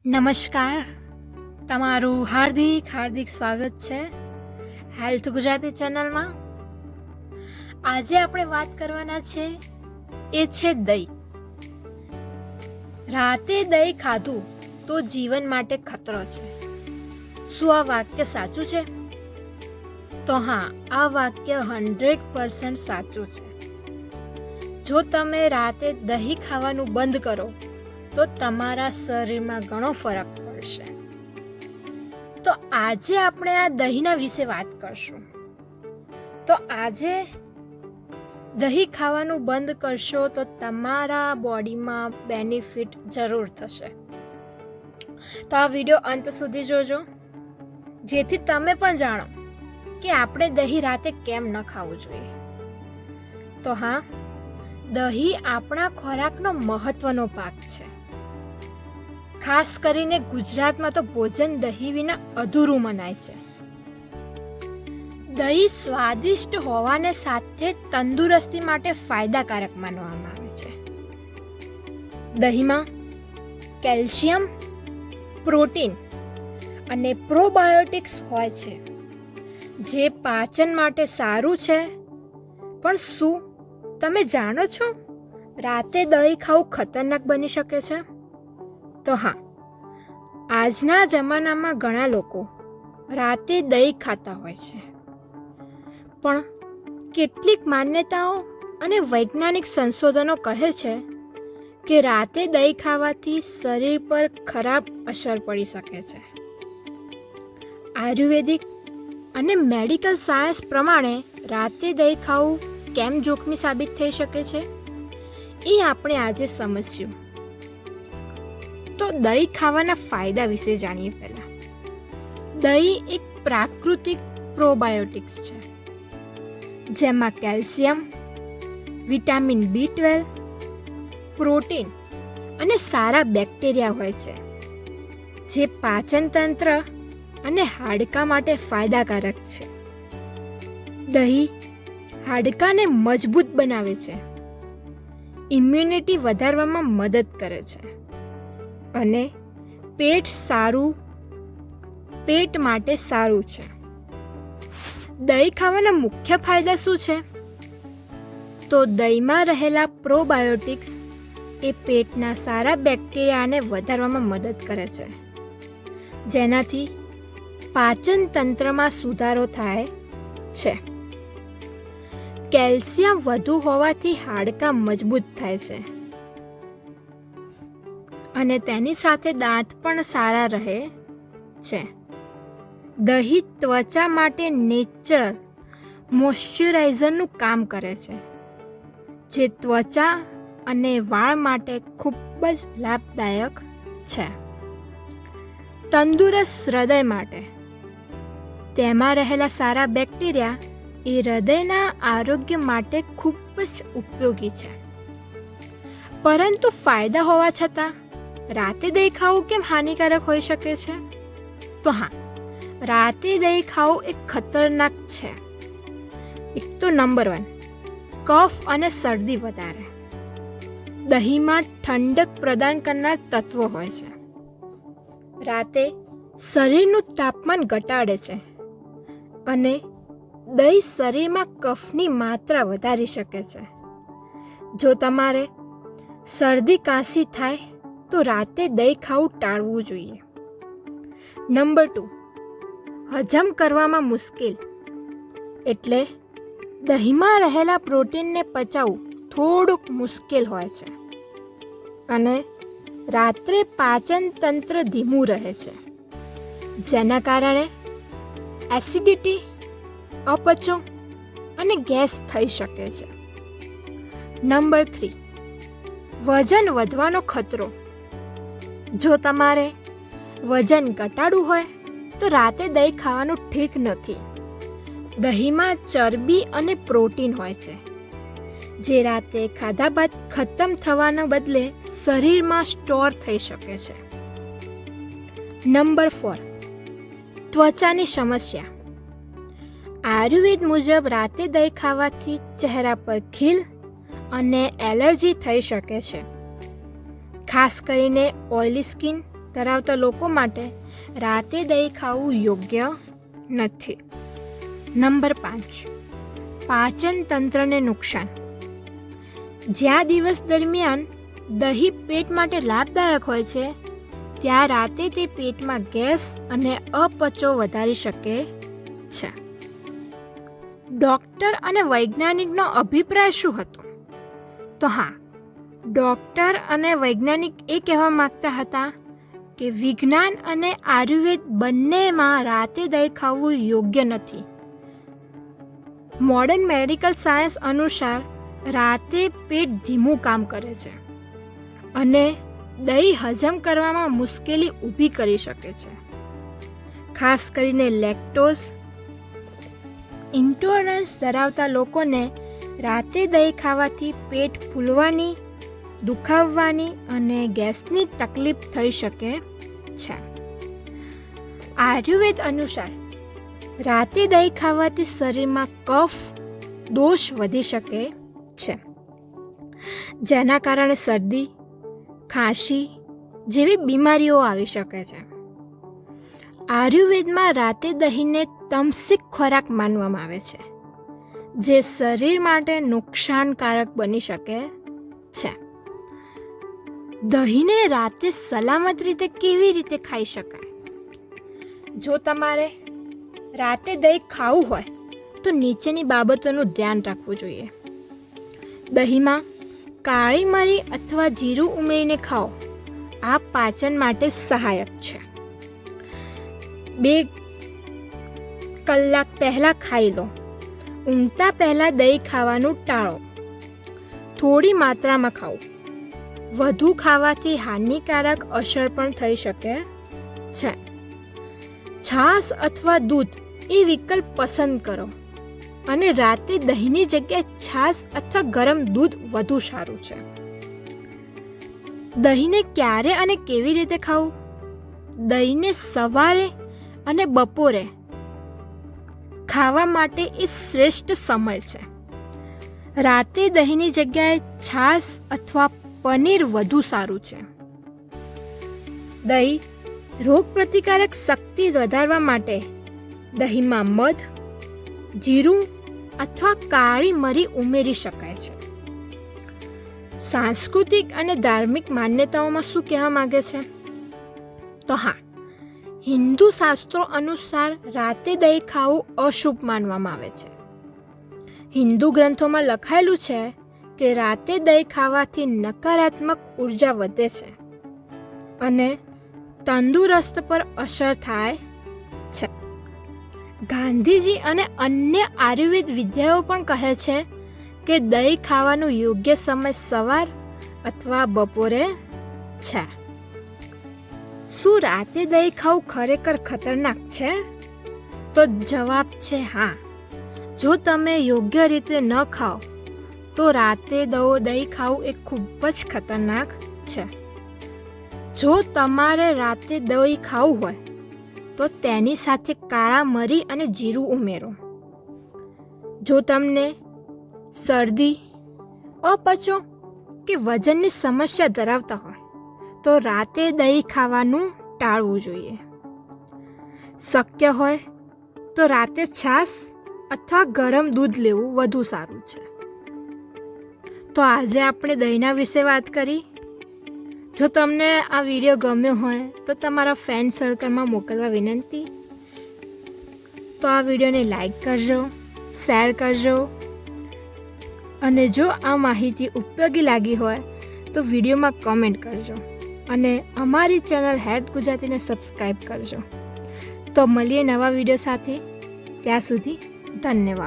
નમસ્કાર, તમારું હાર્દિક સ્વાગત છે હેલ્થ ગુજરાતી ચેનલમાં. આજે આપણે વાત કરવાના છે એ છે દહીં. રાતે દહીં ખાધું તો જીવન માટે ખતરો છે. શું આ વાક્ય સાચું છે? તો હા, આ વાક્ય 100% સાચું છે. જો તમે રાતે દહીં ખાવાનું બંધ કરો તો તમારા શરીરમાં ઘણો ફરક પડશે. તો આજે આપણે આ દહીંના વિશે વાત કરશું. તો આજે દહીં ખાવાનું બંધ કરશો તો તમારા બોડીમાં બેનિફિટ જરૂર થશે. તો આ વિડીયો અંત સુધી જોજો, જેથી તમે પણ જાણો કે આપણે દહીં રાતે કેમ ન ખાવું જોઈએ. તો હા, દહીં આપણા ખોરાકનો મહત્વનો ભાગ છે. ખાસ કરીને ગુજરાતમાં તો ભોજન દહીં વિના અધૂરું મનાય છે. દહીં સ્વાદિષ્ટ હોવાને સાથે તંદુરસ્તી માટે ફાયદાકારક માનવામાં આવે છે. દહીંમાં કેલ્શિયમ, પ્રોટીન અને પ્રોબાયોટિક્સ હોય છે, જે પાચન માટે સારું છે. પણ શું તમે જાણો છો રાતે દહીં ખાવું ખતરનાક બની શકે છે? તો હા, આજના જમાનામાં ઘણા લોકો રાતે દહીં ખાતા હોય છે, પણ કેટલીક માન્યતાઓ અને વૈજ્ઞાનિક સંશોધનો કહે છે કે રાતે દહીં ખાવાથી શરીર પર ખરાબ અસર પડી શકે છે. આયુર્વેદિક અને મેડિકલ સાયન્સ પ્રમાણે રાતે દહીં ખાવું કેમ જોખમી સાબિત થઈ શકે છે, એ આપણે આજે સમજ્યું. તો દહીં ખાવાના ફાયદા વિશે જાણીએ. પહેલા, દહીં એક પ્રાકૃતિક પ્રોબાયોટિક્સ છે, જેમાં કેલ્શિયમ, વિટામિન B12, પ્રોટીન અને સારા બેક્ટેરિયા હોય છે, જે પાચન તંત્ર અને હાડકાં માટે ફાયદાકારક છે. દહીં હાડકાને મજબૂત બનાવે છે, ઇમ્યુનિટી વધારવામાં મદદ કરે છે અને પેટ માટે સારું છે. દહીં ખાવાના મુખ્ય ફાયદા શું છે? તો દહીંમાં રહેલા પ્રોબાયોટિક્સ એ પેટના સારા બેક્ટેરિયાને વધારવામાં મદદ કરે છે, જેનાથી પાચન તંત્રમાં સુધારો થાય છે. કેલ્શિયમ વધુ હોવાથી હાડકાં મજબૂત થાય છે અને તેની સાથે દાંત પણ સારા રહે છે. દહીં ત્વચા માટે નેચરલ મોઇશ્ચરાઇઝરનું કામ કરે છે, જે ત્વચા અને વાળ માટે ખૂબ જ લાભદાયક છે. તંદુરસ્ત હૃદય માટે તેમાં રહેલા સારા બેક્ટેરિયા એ હૃદયના આરોગ્ય માટે ખૂબ જ ઉપયોગી છે. પરંતુ ફાયદા હોવા છતાં રાતે દહીં ખાવું કેમ હાનિકારક હોઈ શકે છે? તો હા, રાતે દહીં ખાવું એ ખતરનાક છે. એક તો નંબર 1, કફ અને શરદી વધારે. દહીંમાં ઠંડક પ્રદાન કરનાર તત્વો હોય છે. રાતે શરીરનું તાપમાન ઘટાડે છે અને દહીં શરીરમાં કફની માત્રા વધારી શકે છે. જો તમારે શરદી કાશી થાય તો રાતે દહીં ખાવું ટાળવું જોઈએ. નંબર 2, હજમ કરવામાં મુશ્કેલ. એટલે દહીંમાં રહેલા પ્રોટીનને પચાવવું થોડુંક મુશ્કેલ હોય છે અને રાત્રે પાચન તંત્ર ધીમું રહે છે, જેના કારણે એસિડિટી, અપચો અને ગેસ થઈ શકે છે. નંબર 3, વજન વધવાનો ખતરો. જો તમારે વજન ઘટાડવું હોય તો રાતે દહીં ખાવાનું ઠીક નથી. દહીંમાં ચરબી અને પ્રોટીન હોય છે, જે રાતે ખાધા બાદ ખતમ થવાના બદલે શરીરમાં સ્ટોર થઈ શકે છે. નંબર 4, ત્વચાની સમસ્યા. આયુર્વેદ મુજબ રાતે દહીં ખાવાથી ચહેરા પર ખીલ અને એલર્જી થઈ શકે છે, ખાસ કરીને ઓઇલી સ્કિન ધરાવતા લોકો માટે રાતે દહીં ખાવું યોગ્ય નથી. નંબર 5, પાચન તંત્રને નુકસાન. જ્યાં દિવસ દરમિયાન દહીં પેટ માટે લાભદાયક હોય છે, ત્યાં રાતે તે પેટમાં ગેસ અને અપચો વધારી શકે છે. ડૉક્ટર અને વૈજ્ઞાનિકનો અભિપ્રાય શું હતો? તો હા, ડૉક્ટર અને વૈજ્ઞાનિક એ કહેવા માગતા હતા કે વિજ્ઞાન અને આયુર્વેદ બંનેમાં રાતે દહીં ખાવું યોગ્ય નથી. મોડર્ન મેડિકલ સાયન્સ અનુસાર રાતે પેટ ધીમું કામ કરે છે અને દહીં હજમ કરવામાં મુશ્કેલી ઊભી કરી શકે છે. ખાસ કરીને લેક્ટોઝ ઇન્ટોલરન્સ ધરાવતા લોકોને રાતે દહીં ખાવાથી પેટ ફૂલવાની, દુખાવવાની અને ગેસની તકલીફ થઈ શકે છે. આયુર્વેદ અનુસાર રાતે દહીં ખાવાથી શરીરમાં કફ દોષ વધી શકે છે, જેના કારણે શરદી, ખાંસી જેવી બીમારીઓ આવી શકે છે. આયુર્વેદમાં રાતે દહીંને તમસિક ખોરાક માનવામાં આવે છે, જે શરીર માટે નુકસાનકારક બની શકે છે. દહીંને રાતે સલામત રીતે કેવી રીતે ખાઈ શકાય? જો તમારે રાતે દહીં ખાવું હોય તો નીચેની બાબતોનું ધ્યાન રાખવું જોઈએ. દહીંમાં કાળી મરી અથવા જીરું ઉમેરીને ખાઓ. આ પાચન માટે સહાયક છે. 2 કલાક પહેલાં ખાઈ લો. ઊંઘતા પહેલાં દહીં ખાવાનું ટાળો. થોડી માત્રામાં ખાઓ. વધુ ખાવાથી હાનિકારક અસર પણ થઈ શકે છે. છાશ અથવા દૂધ એ વિકલ્પ પસંદ કરો અને રાતે દહીંની જગ્યાએ છાશ અથવા ગરમ દૂધ વધુ સારું છે. દહીંને ક્યારે અને કેવી રીતે ખાવું? દહીંને સવારે અને બપોરે ખાવા માટે એ શ્રેષ્ઠ સમય છે. રાતે દહીંની જગ્યાએ છાશ અથવા પનીર વધુ સારું છે. દહીં રોગપ્રતિકારક શક્તિ વધારવા માટે દહીંમાં મધ, જીરું અથવા કાળી મરી ઉમેરી શકાય છે. સાંસ્કૃતિક અને ધાર્મિક માન્યતાઓમાં શું કહેવા માંગે છે? તો હા, હિન્દુ શાસ્ત્રો અનુસાર રાતે દહીં ખાવું અશુભ માનવામાં આવે છે. હિન્દુ ગ્રંથોમાં લખાયેલું છે કે રાતે દહીં ખાવાથી નકારાત્મક ઉર્જા વધે છે અને તંદુરસ્ત પર અસર થાય છે. ગાંધીજી અને અન્ય આયુર્વેદ વિદ્યાઓ પણ કહે છે કે દહીં ખાવાનો યોગ્ય સમય સવાર અથવા બપોરે છે. શું રાતે દહીં ખાવું ખરેખર ખતરનાક છે? તો જવાબ છે હા. જો તમે યોગ્ય રીતે ન ખાઓ તો રાતે દહીં ખાવું એ ખૂબ જ ખતરનાક છે. જો તમારે રાતે દહીં ખાવું હોય તો તેની સાથે કાળા મરી અને જીરું ઉમેરો. જો તમને શરદી, અપચો કે વજનની સમસ્યા ધરાવતા હોય તો રાતે દહીં ખાવાનું ટાળવું જોઈએ. શક્ય હોય તો રાતે છાશ અથવા ગરમ દૂધ લેવું વધુ સારું છે. તો આજે આપણે દહીંના વિશે વાત કરી. જો તમને આ વિડીયો ગમ્યો હોય તો તમારા ફ્રેન્ડ સર્કલમાં મોકલવા વિનંતી. તો આ વિડીયોને લાઈક કરજો, શેર કરજો અને જો આ માહિતી ઉપયોગી લાગી હોય તો વિડીયોમાં કોમેન્ટ કરજો અને અમારી ચેનલ હેલ્થ ગુજરાતીને સબસ્ક્રાઈબ કરજો. તો મળીએ નવા વિડીયો સાથે. ત્યાં સુધી ધન્યવાદ.